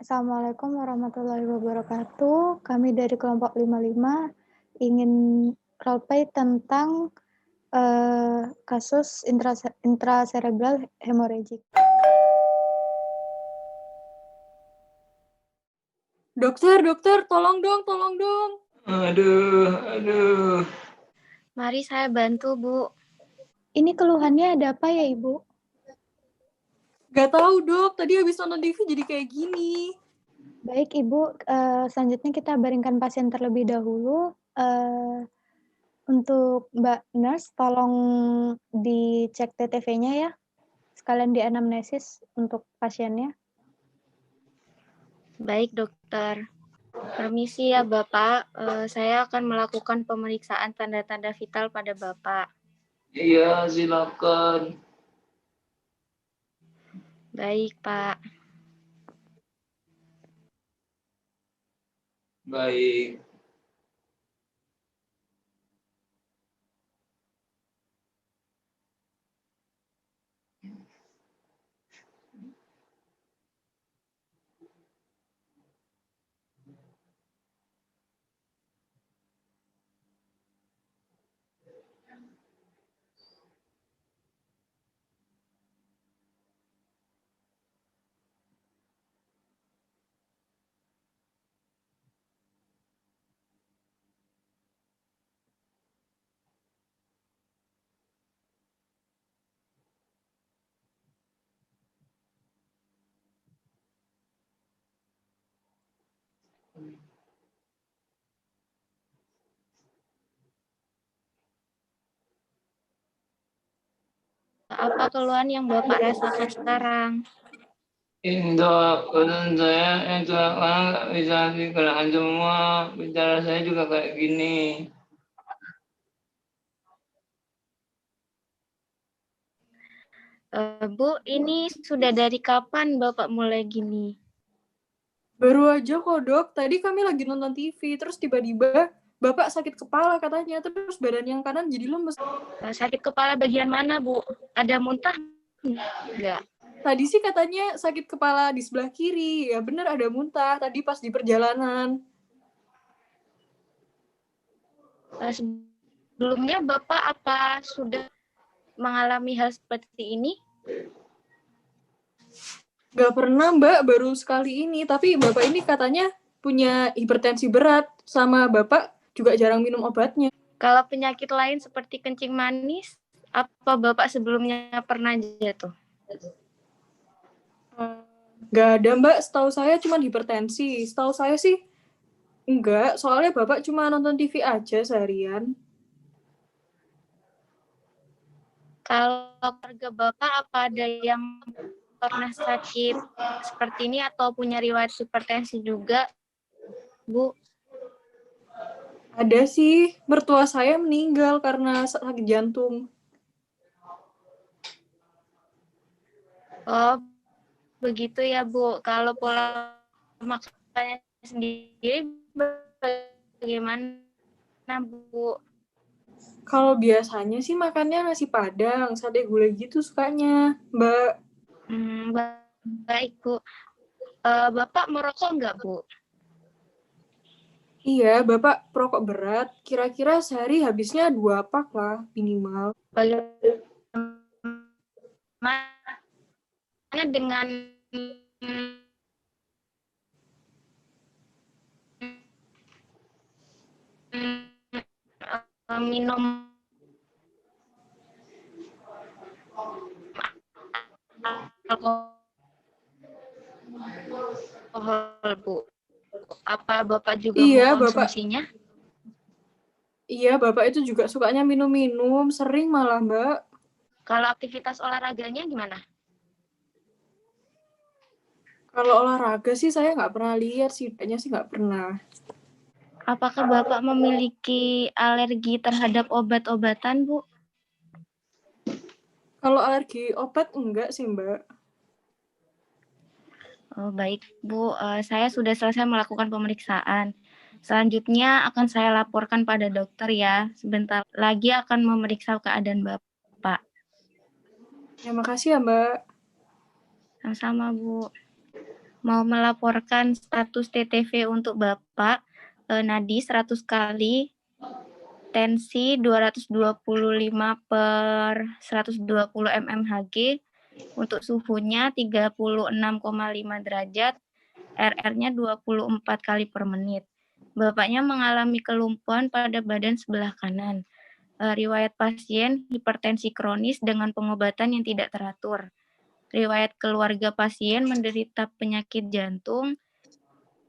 Assalamualaikum warahmatullahi wabarakatuh. Kami dari kelompok 55 ingin roleplay tentang kasus intracerebral hemorrhagic. Dokter, tolong dong. Aduh. Mari saya bantu, Bu. Ini keluhannya ada apa ya, Ibu? Gak tahu, Dok. Tadi habis nonton TV jadi kayak gini. Baik, Ibu. Selanjutnya kita baringkan pasien terlebih dahulu. Untuk Mbak Nurse, tolong dicek TTV-nya ya. Sekalian di anamnesis untuk pasiennya. Baik, dokter. Permisi ya, Bapak. Saya akan melakukan pemeriksaan tanda-tanda vital pada Bapak. Iya, silakan. Baik, Pak. Baik. Apa keluhan yang Bapak rasakan sekarang? Untuk badan saya itu nggak bisa digerakkan semua. Bicara saya juga kayak gini. Bu, ini sudah dari kapan Bapak mulai gini? Baru aja kok, Dok. Tadi kami lagi nonton TV, terus tiba-tiba Bapak sakit kepala katanya, terus badan yang kanan jadi lemes. Sakit kepala bagian mana, Bu? Ada muntah? Enggak. Tadi sih katanya sakit kepala di sebelah kiri. Ya bener ada muntah tadi pas di perjalanan. Sebelumnya Bapak apa sudah mengalami hal seperti ini? Gak pernah, Mbak, baru sekali ini. Tapi Bapak ini katanya punya hipertensi berat, sama Bapak juga jarang minum obatnya. Kalau penyakit lain seperti kencing manis, apa Bapak sebelumnya pernah jatuh? Gak ada, Mbak. Setahu saya cuma hipertensi. Setahu saya sih enggak, soalnya Bapak cuma nonton TV aja seharian. Kalau keluarga Bapak apa ada yang pernah sakit seperti ini atau punya riwayat hipertensi juga, Bu? Ada sih, mertua saya meninggal karena sakit jantung. Oh, begitu ya, Bu. Kalau pola makannya sendiri bagaimana, Bu? Kalau biasanya sih makannya nasi padang, sate gulai gitu sukanya, Mbak. Baik, Bu. Bapak merokok nggak, Bu? Iya, Bapak perokok berat. Kira-kira sehari habisnya 2 pak lah, minimal. Bagaimana dengan minum alkohol, Bu? Apa Bapak juga mengkonsumsinya? Iya, Bapak itu juga sukanya minum-minum, sering malah, Mbak. Kalau aktivitas olahraganya gimana? Kalau olahraga sih saya nggak pernah lihat sih, kayaknya sih nggak pernah. Apakah Bapak memiliki alergi terhadap obat-obatan, Bu? Kalau alergi obat enggak sih, Mbak. Oh, baik, Bu. Saya sudah selesai melakukan pemeriksaan. Selanjutnya akan saya laporkan pada dokter ya. Sebentar lagi akan memeriksa keadaan Bapak. Ya, makasih ya, Mbak. Sama-sama, Bu. mau melaporkan status TTV untuk Bapak, nadi 100 kali, tensi 225/120 mmHg, untuk suhunya 36,5 derajat, RR-nya 24 kali per menit. Bapaknya mengalami kelumpuhan pada badan sebelah kanan. Riwayat pasien hipertensi kronis dengan pengobatan yang tidak teratur. Riwayat keluarga pasien menderita penyakit jantung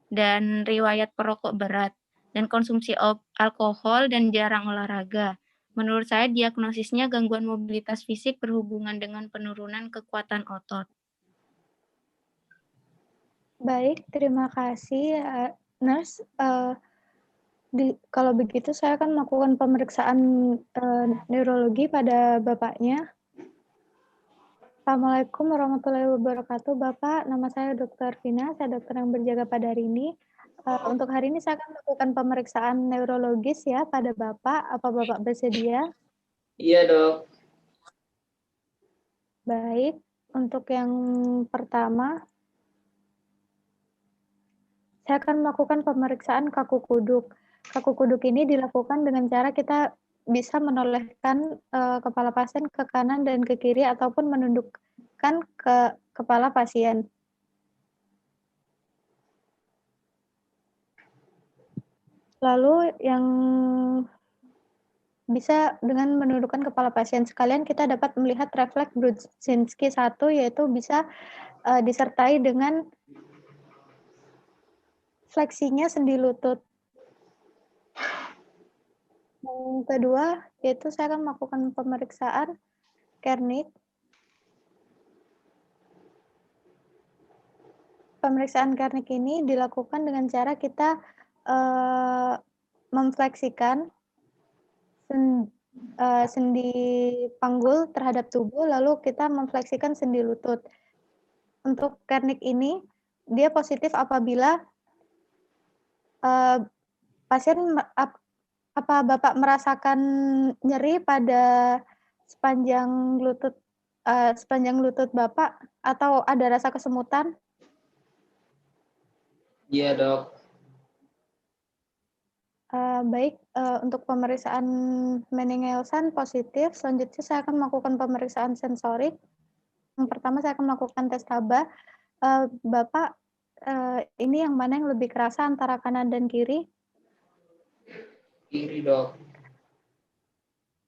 dan riwayat perokok berat dan konsumsi alkohol dan jarang olahraga. Menurut saya diagnosisnya gangguan mobilitas fisik berhubungan dengan penurunan kekuatan otot. Baik, terima kasih, Nurse. Kalau begitu saya akan melakukan pemeriksaan neurologi pada Bapaknya. Assalamualaikum warahmatullahi wabarakatuh, Bapak. Nama saya Dr. Vina, saya dokter yang berjaga pada hari ini. Untuk hari ini saya akan melakukan pemeriksaan neurologis ya pada Bapak. Apa Bapak bersedia? Iya, Dok. Baik, untuk yang pertama, saya akan melakukan pemeriksaan kaku kuduk. Kaku kuduk ini dilakukan dengan cara kita bisa menolehkan kepala pasien ke kanan dan ke kiri ataupun menundukkan ke kepala pasien. Lalu yang bisa dengan menundukkan kepala pasien sekalian kita dapat melihat refleks Brudzinski 1, yaitu bisa disertai dengan fleksinya sendi lutut. Yang kedua, yaitu saya akan melakukan pemeriksaan Kernik. Pemeriksaan Kernik ini dilakukan dengan cara kita memfleksikan sendi panggul terhadap tubuh, lalu kita memfleksikan sendi lutut. Untuk Kernik ini, dia positif apabila pasien apa Bapak merasakan nyeri pada sepanjang lutut Bapak atau ada rasa kesemutan? Iya, Dok. Baik, untuk pemeriksaan Meninghelsan positif, selanjutnya saya akan melakukan pemeriksaan sensorik. Yang pertama saya akan melakukan tes TABA. Bapak, ini yang mana yang lebih kerasa antara kanan dan kiri? Kiri, Dok.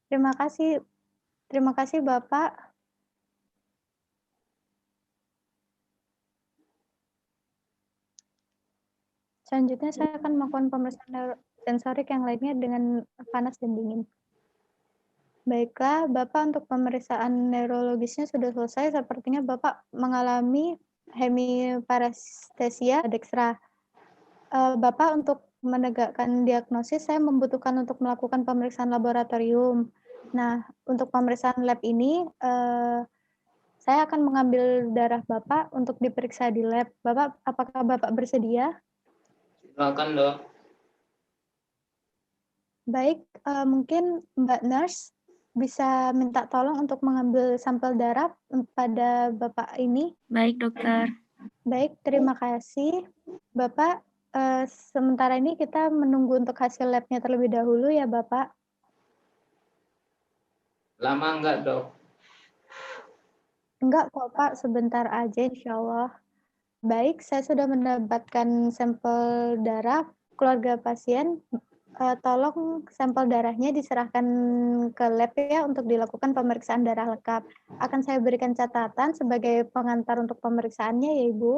Terima kasih Bapak. Selanjutnya saya akan melakukan pemeriksaan sensorik yang lainnya dengan panas dan dingin. Baiklah, Bapak untuk pemeriksaan neurologisnya sudah selesai. Sepertinya Bapak mengalami hemiparestesia dekstra. Bapak untuk menegakkan diagnosis, saya membutuhkan untuk melakukan pemeriksaan laboratorium. Nah, untuk pemeriksaan lab ini, saya akan mengambil darah Bapak untuk diperiksa di lab. Apakah Bapak bersedia? Silakan, Dok. Baik, mungkin Mbak Nurse bisa minta tolong untuk mengambil sampel darah pada Bapak ini. Baik, dokter. Baik, terima kasih. Bapak, sementara ini kita menunggu untuk hasil labnya terlebih dahulu ya, Bapak. Lama enggak, Dok? Enggak kok, Pak. Sebentar aja, insya Allah. Baik, saya sudah mendapatkan sampel darah keluarga pasien. Tolong sampel darahnya diserahkan ke lab ya untuk dilakukan pemeriksaan darah lengkap. Akan saya berikan catatan sebagai pengantar untuk pemeriksaannya ya, Ibu.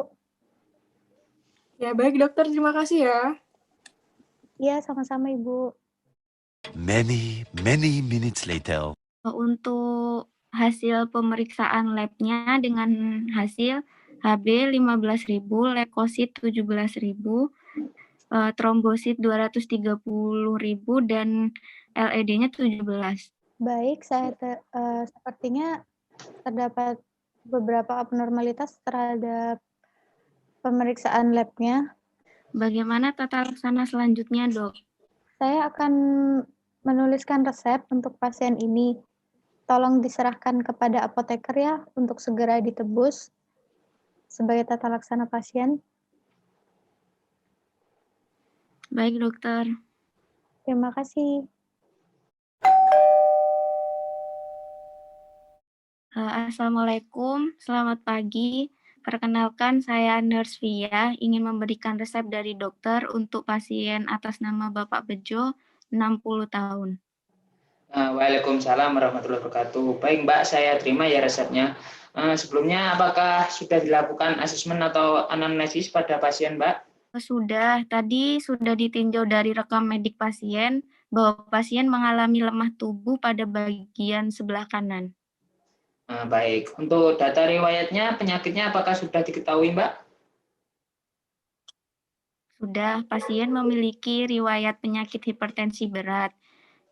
Ya, baik dokter. Terima kasih ya. Iya, sama-sama Ibu. Many minutes later. Untuk hasil pemeriksaan labnya dengan hasil HB 15.000, leukosit 17.000, trombosit 230.000 dan LED-nya 17. Baik, sepertinya terdapat beberapa abnormalitas terhadap pemeriksaan labnya. Bagaimana tata laksana selanjutnya, Dok? Saya akan menuliskan resep untuk pasien ini. Tolong diserahkan kepada apoteker ya untuk segera ditebus. sebagai tata laksana pasien. Baik, dokter. Terima kasih. Assalamualaikum, selamat pagi. Perkenalkan, saya Nurse Via, ingin memberikan resep dari dokter untuk pasien atas nama Bapak Bejo, 60 tahun. Waalaikumsalam warahmatullahi wabarakatuh. Baik Mbak, saya terima ya resepnya. Sebelumnya apakah sudah dilakukan asesmen atau anamnesis pada pasien Mbak? Tadi sudah ditinjau dari rekam medik pasien bahwa pasien mengalami lemah tubuh pada bagian sebelah kanan. Baik, untuk data riwayatnya penyakitnya apakah sudah diketahui Mbak? Sudah, pasien memiliki riwayat penyakit hipertensi berat,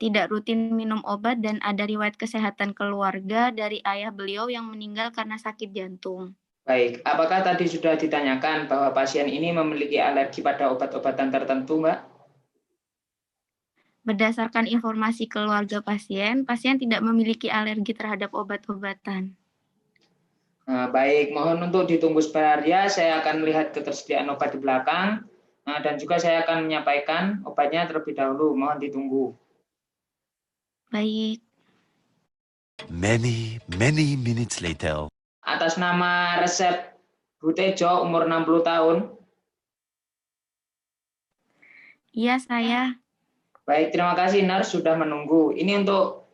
tidak rutin minum obat, dan ada riwayat kesehatan keluarga dari ayah beliau yang meninggal karena sakit jantung. Baik, apakah tadi sudah ditanyakan bahwa pasien ini memiliki alergi pada obat-obatan tertentu Mbak? Berdasarkan informasi keluarga pasien tidak memiliki alergi terhadap obat-obatan. Baik, mohon untuk ditunggu sebentar ya, saya akan melihat ketersediaan obat di belakang, dan juga saya akan menyampaikan obatnya terlebih dahulu, mohon ditunggu. Baik. Many minutes later. Atas nama resep Bu Tejo, umur 60 tahun. Iya, saya. Baik, terima kasih Nars sudah menunggu. Ini untuk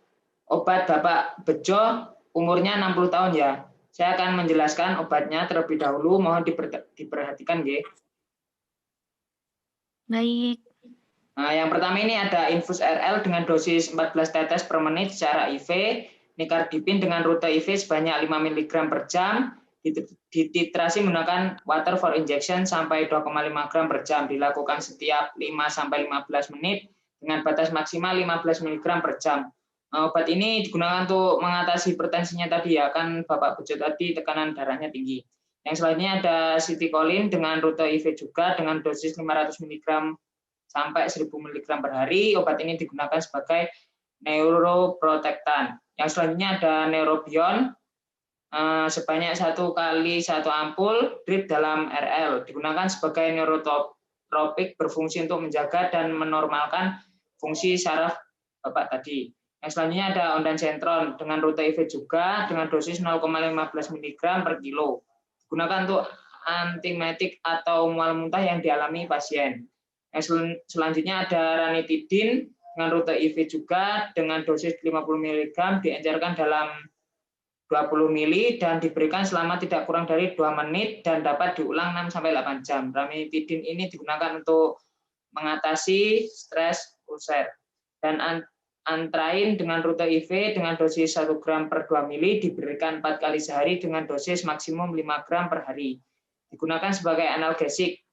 obat Bapak Bejo, umurnya 60 tahun ya. Saya akan menjelaskan obatnya terlebih dahulu, mohon diperhatikan ya. Baik. Yang pertama ini ada infus RL dengan dosis 14 tetes per menit secara IV, Nicardipin dengan rute IV sebanyak 5 mg per jam, dititrasi menggunakan water for injection sampai 2,5 gram per jam, dilakukan setiap 5-15 menit dengan batas maksimal 15 mg per jam. Obat ini digunakan untuk mengatasi hipertensinya tadi ya, kan Bapak Bejo tadi tekanan darahnya tinggi. Yang selanjutnya ada Citicoline dengan rute IV juga dengan dosis 500 mg sampai 1000 mg per hari. Obat ini digunakan sebagai neuroprotektan. Yang selanjutnya ada Neurobion sebanyak 1 kali 1 ampul drip dalam RL. Digunakan sebagai neurotropik, berfungsi untuk menjaga dan menormalkan fungsi saraf Bapak tadi. Yang selanjutnya ada Ondansetron dengan rute IV juga dengan dosis 0,15 mg per kilo. Digunakan untuk antiemetik atau mual muntah yang dialami pasien. Yang selanjutnya ada Ranitidin dengan rute IV juga dengan dosis 50 mg diencerkan dalam 20 ml dan diberikan selama tidak kurang dari 2 menit dan dapat diulang 6-8 jam. Ranitidin ini digunakan untuk mengatasi stres ulcer. Dan Antrain dengan rute IV dengan dosis 1 gram per 2 ml diberikan 4 kali sehari dengan dosis maksimum 5 gram per hari. Digunakan sebagai analgesik.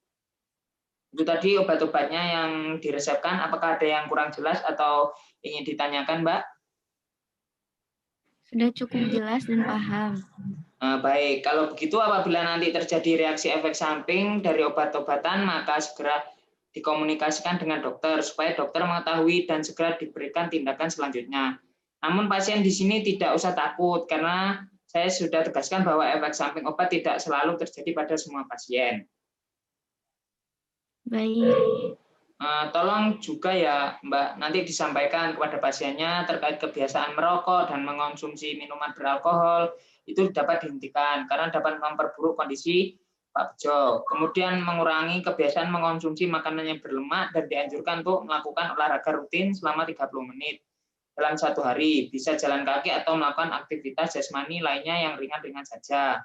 Itu tadi obat-obatnya yang diresepkan. Apakah ada yang kurang jelas atau ingin ditanyakan, Mbak? Sudah cukup jelas dan paham. Baik, kalau begitu apabila nanti terjadi reaksi efek samping dari obat-obatan, maka segera dikomunikasikan dengan dokter supaya dokter mengetahui dan segera diberikan tindakan selanjutnya. Namun pasien di sini tidak usah takut karena saya sudah tegaskan bahwa efek samping obat tidak selalu terjadi pada semua pasien. Baik. Tolong juga ya Mbak, nanti disampaikan kepada pasiennya terkait kebiasaan merokok dan mengonsumsi minuman beralkohol, itu dapat dihentikan karena dapat memperburuk kondisi Pak Bejo. Kemudian mengurangi kebiasaan mengonsumsi makanan yang berlemak dan dianjurkan untuk melakukan olahraga rutin selama 30 menit dalam 1 hari. Bisa jalan kaki atau melakukan aktivitas jasmani lainnya yang ringan-ringan saja.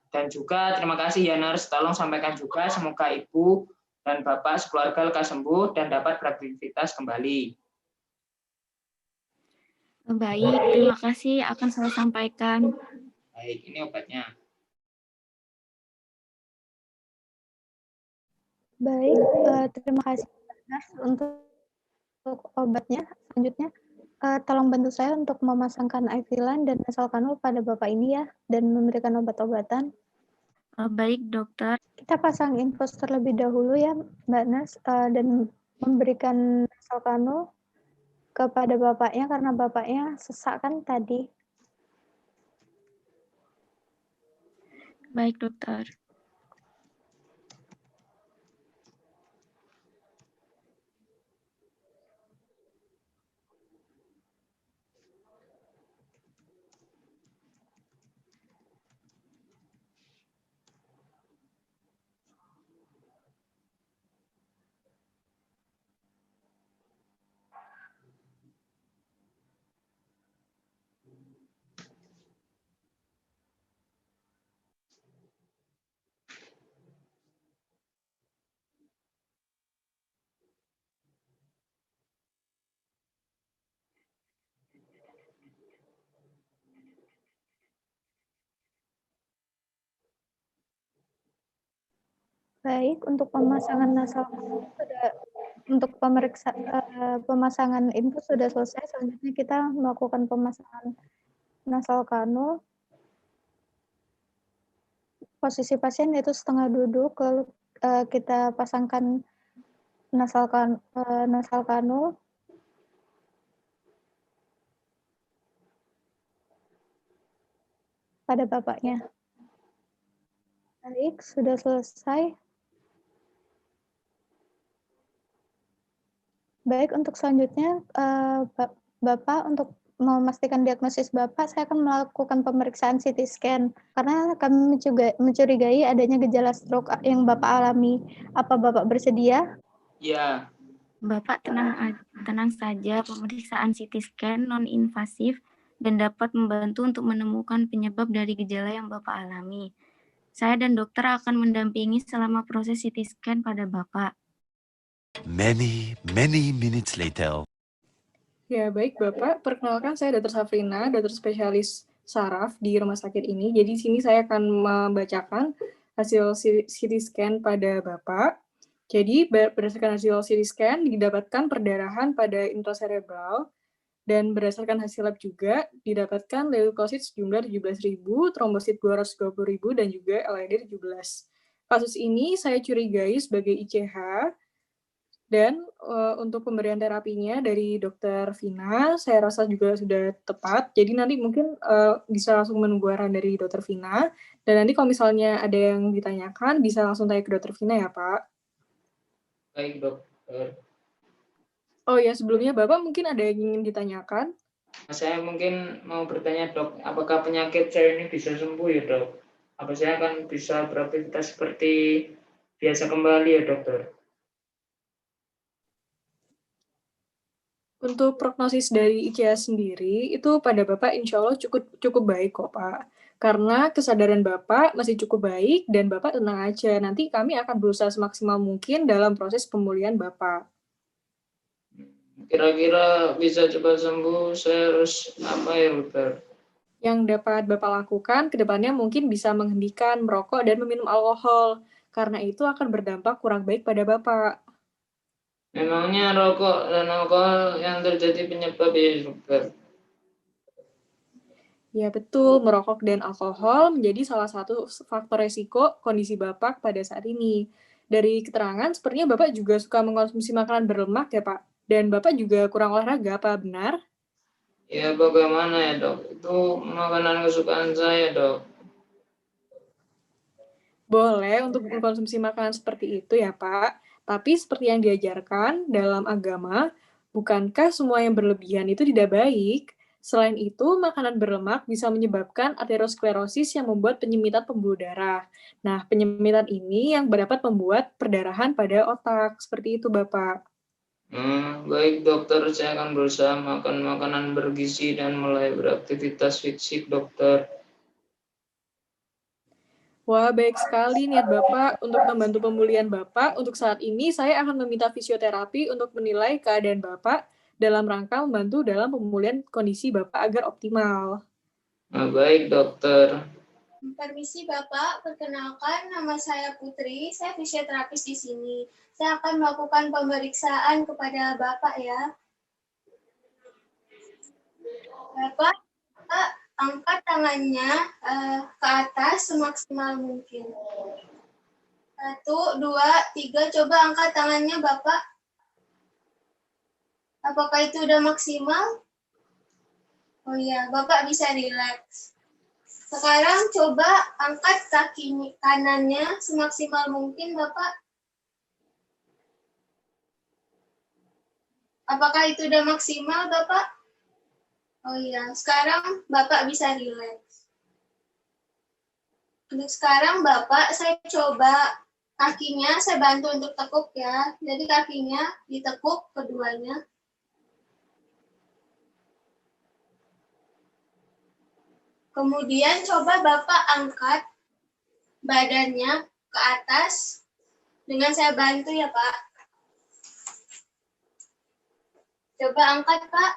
Dan juga terima kasih ya Nurse, tolong sampaikan juga semoga Ibu dan Bapak sekeluarga lekas sembuh dan dapat beraktivitas kembali. Baik, terima kasih akan saya sampaikan. Baik, ini obatnya. Baik, terima kasih untuk obatnya. Selanjutnya, tolong bantu saya untuk memasangkan IV line dan nasal kanul pada Bapak ini ya, dan memberikan obat-obatan. Baik, dokter. Kita pasang infus terlebih dahulu ya, Mbak Nurse, dan memberikan nasal kanul kepada Bapaknya karena Bapaknya sesak kan tadi. Baik, dokter. Baik, untuk pemasangan nasal sudah pemasangan input sudah selesai. Selanjutnya kita melakukan pemasangan nasal kanul. Posisi pasien yaitu setengah duduk, lalu kita pasangkan nasal kanul. Pada bapaknya. Baik, sudah selesai. Baik, untuk selanjutnya, Bapak, untuk memastikan diagnosis Bapak, saya akan melakukan pemeriksaan CT scan. Karena kami mencurigai adanya gejala stroke yang Bapak alami. Apa Bapak bersedia? Ya. Bapak tenang saja, pemeriksaan CT scan non-invasif dan dapat membantu untuk menemukan penyebab dari gejala yang Bapak alami. Saya dan dokter akan mendampingi selama proses CT scan pada Bapak. Many minutes later. Ya, baik Bapak. Perkenalkan saya Dr. Safrina, dokter spesialis saraf di rumah sakit ini. Jadi di sini saya akan membacakan hasil CT scan pada Bapak. Jadi berdasarkan hasil CT scan didapatkan perdarahan pada intracerebral dan berdasarkan hasil lab juga didapatkan leukosit sejumlah 17.000, trombosit 220.000 dan juga LAD 17. Kasus ini saya curigai sebagai ICH. Dan untuk pemberian terapinya dari Dokter Vina, saya rasa juga sudah tepat. Jadi nanti mungkin bisa langsung menunggu arahan dari Dokter Vina. Dan nanti kalau misalnya ada yang ditanyakan, bisa langsung tanya ke Dokter Vina ya, Pak. Baik, dokter. Oh ya, sebelumnya Bapak mungkin ada yang ingin ditanyakan? Saya mungkin mau bertanya, Dok, apakah penyakit saya ini bisa sembuh ya, Dok? Apa saya akan bisa beraktivitas seperti biasa kembali ya, dokter? Untuk prognosis dari ICH sendiri, itu pada Bapak insya Allah cukup baik kok, Pak. Karena kesadaran Bapak masih cukup baik dan Bapak tenang aja. Nanti kami akan berusaha semaksimal mungkin dalam proses pemulihan Bapak. Kira-kira bisa cepat sembuh, saya harus apa ya, dokter? Yang dapat Bapak lakukan ke depannya mungkin bisa menghentikan merokok dan meminum alkohol. Karena itu akan berdampak kurang baik pada Bapak. Memangnya rokok dan alkohol yang terjadi penyebab ya, dokter? Ya betul, merokok dan alkohol menjadi salah satu faktor resiko kondisi Bapak pada saat ini. Dari keterangan, sepertinya Bapak juga suka mengkonsumsi makanan berlemak ya Pak? Dan Bapak juga kurang olahraga, apa benar? Ya bagaimana ya, dok? Itu makanan kesukaan saya, dok. Boleh untuk mengkonsumsi makanan seperti itu ya Pak. Tapi seperti yang diajarkan dalam agama, bukankah semua yang berlebihan itu tidak baik? Selain itu, makanan berlemak bisa menyebabkan aterosklerosis yang membuat penyempitan pembuluh darah. Nah, penyempitan ini yang dapat membuat perdarahan pada otak. Seperti itu, Bapak. Baik, dokter. Saya akan berusaha makan makanan bergizi dan mulai beraktivitas fisik, dokter. Wah, baik sekali niat Bapak untuk membantu pemulihan Bapak. Untuk saat ini, saya akan meminta fisioterapi untuk menilai keadaan Bapak dalam rangka membantu dalam pemulihan kondisi Bapak agar optimal. Baik, dokter. Permisi Bapak, perkenalkan nama saya Putri, saya fisioterapis di sini. Saya akan melakukan pemeriksaan kepada Bapak ya. Bapak, angkat tangannya ke atas semaksimal mungkin. 1, 2, 3, coba angkat tangannya Bapak. Apakah itu udah maksimal? Oh iya, Bapak bisa rileks. Sekarang coba angkat kaki kanannya semaksimal mungkin, Bapak. Apakah itu udah maksimal, Bapak? Oh iya, sekarang Bapak bisa rileks. Untuk sekarang Bapak, saya coba kakinya, saya bantu untuk tekuk ya. Jadi kakinya ditekuk keduanya. Kemudian coba Bapak angkat badannya ke atas dengan saya bantu ya, Pak. Coba angkat, Pak.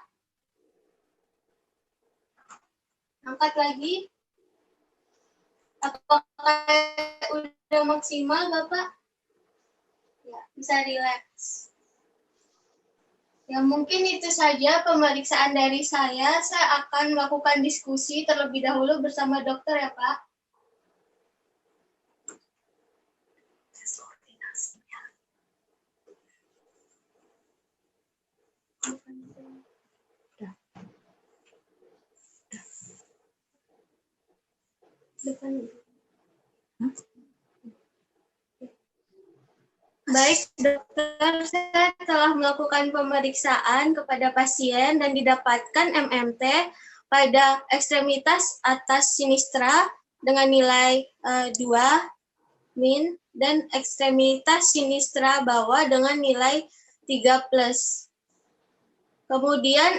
Angkat lagi. Apakah udah maksimal, Bapak? Ya, bisa rileks. Ya, mungkin itu saja pemeriksaan dari saya. Saya akan melakukan diskusi terlebih dahulu bersama dokter ya, Pak. Baik, dokter, saya telah melakukan pemeriksaan kepada pasien dan didapatkan MMT pada ekstremitas atas sinistra dengan nilai 2 min dan ekstremitas sinistra bawah dengan nilai 3+. Kemudian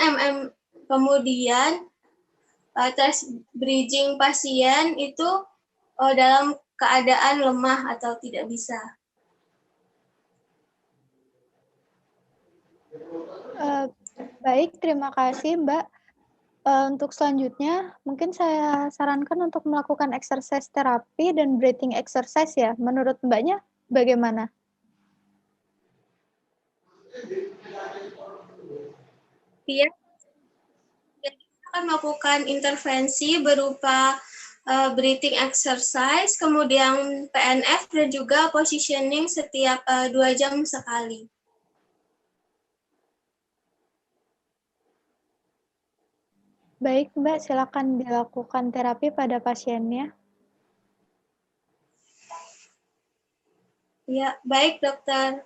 tes bridging pasien itu dalam keadaan lemah atau tidak bisa. Baik, terima kasih Mbak. Untuk selanjutnya, mungkin saya sarankan untuk melakukan exercise terapi dan breathing exercise ya. Menurut Mbaknya bagaimana? Iya, kita akan melakukan intervensi berupa breathing exercise, kemudian PNF dan juga positioning setiap 2 jam sekali. Baik Mbak, silakan dilakukan terapi pada pasiennya. Ya, baik dokter.